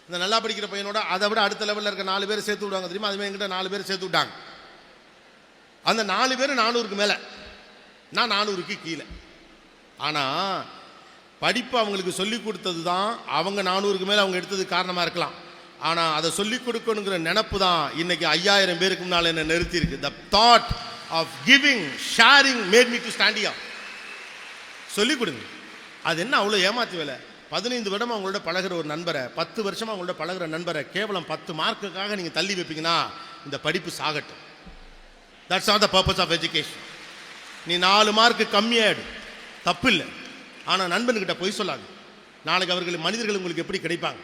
இந்த நல்லா படிக்கிற பையனோட அதை விட அடுத்த லெவலில் இருக்க 4 பேர் சேர்த்து விடுவாங்க தெரியுமா? அதுமாதிரி என்கிட்ட 4 பேர் சேர்த்து விட்டாங்க. அந்த 4 பேர் 400க்கு மேலே, நான் 400க்கு கீழே. ஆனால் படிப்பு அவங்களுக்கு சொல்லிக் கொடுத்தது தான் அவங்க 400க்கு மேலே அவங்க எடுத்ததுக்கு காரணமாக இருக்கலாம். ஆனால் அதை சொல்லிக் கொடுக்கணுங்கிற நினப்பு தான் இன்னைக்கு 5000 பேருக்கு முன்னால் என்ன நிறுத்தியிருக்கு. The thought of giving sharing made me to stand here. சொல்லிக் கொடுங்க. அது என்ன அவ்வளோ ஏமாத்து வேலை? 15 வருடம் அவங்களோட பழகிற ஒரு நண்பரை, 10 வருஷமாக அவங்களோட பழகிற நண்பரை கேவலம் 10 மார்க்குக்காக நீங்கள் தள்ளி வைப்பீங்கன்னா இந்த படிப்பு சாகட்டும். That's not the purpose of education. நீ 4 மார்க்கு கம்மியாயிடும், தப்பு இல்லை. ஆனால் நண்பன்கிட்ட பொய் சொல்லாது. நாளைக்கு அவர்கள் மனிதர்கள் உங்களுக்கு எப்படி கிடைப்பாங்க?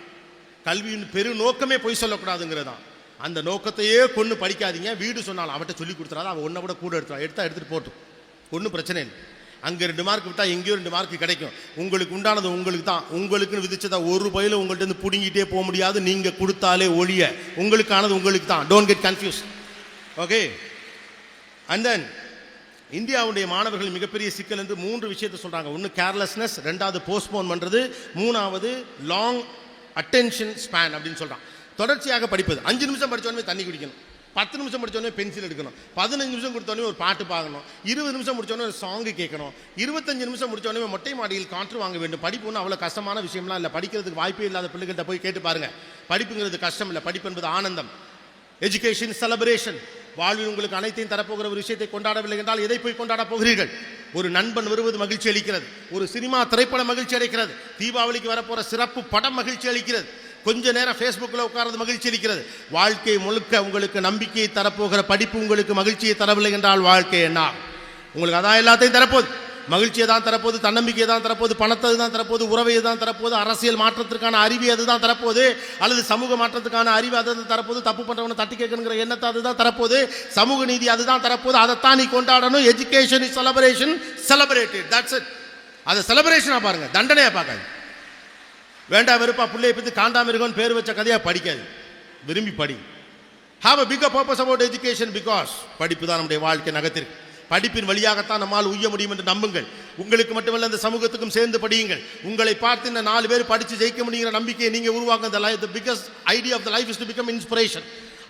கல்வியின் பெரு நோக்கமே பொய் சொல்லக்கூடாதுங்கிறதான். அந்த நோக்கத்தையே கொண்டு படிக்காதீங்க. வீடு சொன்னாலும் அவட்ட சொல்லி கொடுத்துறாது. அவன் ஒன்றை விட கூட எடுத்துகிட்டு போட்டும், ஒன்றும் பிரச்சனை இல்லை. அங்கே 2 மார்க் விட்டால் எங்கேயோ 2 மார்க் கிடைக்கும். உங்களுக்கு உண்டானது உங்களுக்கு தான். உங்களுக்குன்னு விதிச்சதா ஒரு பயில உங்கள்கிட்ட பிடுங்கிட்டே போக முடியாது. நீங்கள் கொடுத்தாலே ஒழிய உங்களுக்கானது உங்களுக்கு தான். Don't get confuse. Okay. And then இந்தியாவுடைய மாணவர்கள் மிகப்பெரிய சிக்கல் என்று 3 விஷயத்தை சொல்கிறாங்க. ஒன்று கேர்லெஸ்னஸ், 2வது போஸ்ட்போன் பண்ணுறது, 3வது லாங் அட்டென்ஷன் ஸ்பேன் அப்படின்னு சொல்கிறான். தொடர்ச்சியாக படிப்பது. 5 நிமிஷம் படித்தோடனே தண்ணி குடிக்கணும், 10 நிமிஷம் முடிச்சோடனே பென்சில் எடுக்கணும், 15 நிமிஷம் கொடுத்தோடனே ஒரு பாட்டு பார்க்கணும், 20 நிமிஷம் முடிச்சோடனே ஒரு சாங்கு கேட்கணும், 25 நிமிஷம் முடிச்சோடனே மொட்டை மாடியில் காற்று வாங்க வேண்டும். படிப்பு ஒன்றும் அவ்வளோ கஷ்டமான விஷயம்லாம் இல்லை. படிக்கிறதுக்கு வாய்ப்பே இல்லாத பிள்ளைகள்கிட்ட போய் கேட்டு பாருங்கள். படிப்புங்கிறது கஷ்டம் இல்லை, படிப்பு என்பது ஆனந்தம். Education celebration. வாழ்வில் உங்களுக்கு அனைத்தையும் தரப்போகிற ஒரு விஷயத்தை கொண்டாடவில்லை என்றால் எதை போய் கொண்டாட போகிறீர்கள்? ஒரு நண்பன் வருவது மகிழ்ச்சி அளிக்கிறது, ஒரு சினிமா திரைப்படம் மகிழ்ச்சி அளிக்கிறது, தீபாவளிக்கு வரப்போகிற சிறப்பு படம் மகிழ்ச்சி அளிக்கிறது, கொஞ்ச நேரம் ஃபேஸ்புக்கில் உட்கார்றது மகிழ்ச்சி அளிக்கிறது. வாழ்க்கை முழுக்க உங்களுக்கு நம்பிக்கையை தரப்போகிற படிப்பு உங்களுக்கு மகிழ்ச்சியை தரவில்லை என்றால் வாழ்க்கை என்ன? உங்களுக்கு அதான் எல்லாத்தையும் தரப்போகுது. மகிழ்ச்சியை தான் தரப்போது, தன்னம்பிக்கையை தான் தரப்போது, பணத்தை தான் தரப்போது, உறவை தான் தரப்போது, அரசியல் மாற்றத்திற்கான அறிவு அதுதான் தரப்போது, அல்லது சமூக மாற்றத்துக்கான அறிவு அதை தரப்போது, தப்பு பண்ணுறவனை தட்டி கேட்கணுங்கிற எண்ணத்தை அதுதான் தரப்போது, சமூக நீதி அதுதான் தரப்போது. அதைத்தான் நீ கொண்டாடணும். Education is celebration, celebrated. That's it. அதை செலிப்ரேஷனாக பாருங்கள், தண்டனையாக பார்க்காது. வேண்டாம் வெறுப்பா பிள்ளையை பற்றி காண்டாம இருக்கும்னு பேர் வச்ச கதையாக படிக்காது. விரும்பி படி. Have a bigger purpose about education. Because படிப்பு தான் நம்முடைய வாழ்க்கை நகர்த்திருக்கு. படிப்பின் வழியாகத்தான் நம்மால் உய்ய முடியும் என்று நம்புங்கள். உங்களுக்கு மட்டுமல்ல, அந்த சமூகத்துக்கும் சேர்ந்து படியுங்கள். உங்களை பார்த்து இந்த 4 பேர் படித்து ஜெயிக்க முடியுங்கிற நம்பிக்கையை நீங்கள் உருவாக்க. The biggest idea of the life is to become inspiration.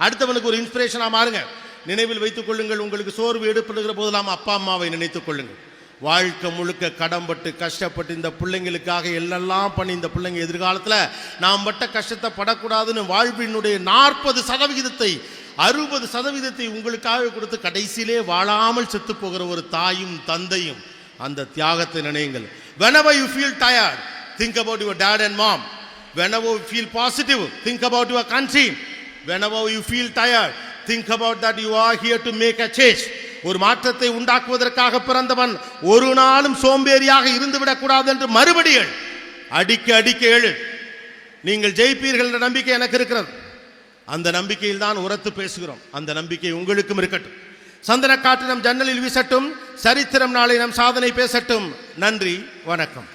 அடுத்தவனுக்கு ஒரு இன்ஸ்பிரேஷனாக மாறுங்க. நினைவில் வைத்துக் கொள்ளுங்கள், உங்களுக்கு சோர்வு ஏற்படுகிற போதெல்லாம் அப்பா அம்மாவை நினைத்துக் கொள்ளுங்கள். வாழ்க்கை முழுக்க கடன்பட்டு கஷ்டப்பட்டு இந்த பிள்ளைங்களுக்காக எல்லாம் பண்ணி இந்த பிள்ளைங்க எதிர்காலத்தில் நாம் பட்ட கஷ்டத்தை படக்கூடாதுன்னு வாழ்வினுடைய 40% 60% உங்களுக்காக கொடுத்து கடைசியிலே வாழாமல் செத்து போகிற ஒரு தாயும் தந்தையும் அந்த தியாகத்தை நினையுங்கள். Whenever you feel tired, think about your dad and mom. Whenever you feel positive, think about your country. Whenever you feel tired, think about that you are here to make a change. ஒரு மாற்றத்தை உண்டாக்குவதற்காக பிறந்தவன் ஒரு நாளும் சோம்பேறியாக இருந்துவிடக் கூடாது என்று மறுபடியும் அடிக்க எழு. நீங்கள் ஜெயிப்பீர்கள் என்ற நம்பிக்கை எனக்கு இருக்கிறது. அந்த நம்பிக்கையில் தான் உரத்து பேசுகிறோம். அந்த நம்பிக்கை உங்களுக்கும் இருக்கட்டும். சந்தன காற்று நம் ஜன்னலில் வீசட்டும். சரித்திரம் நாளை நம் சாதனை பேசட்டும். நன்றி, வணக்கம்.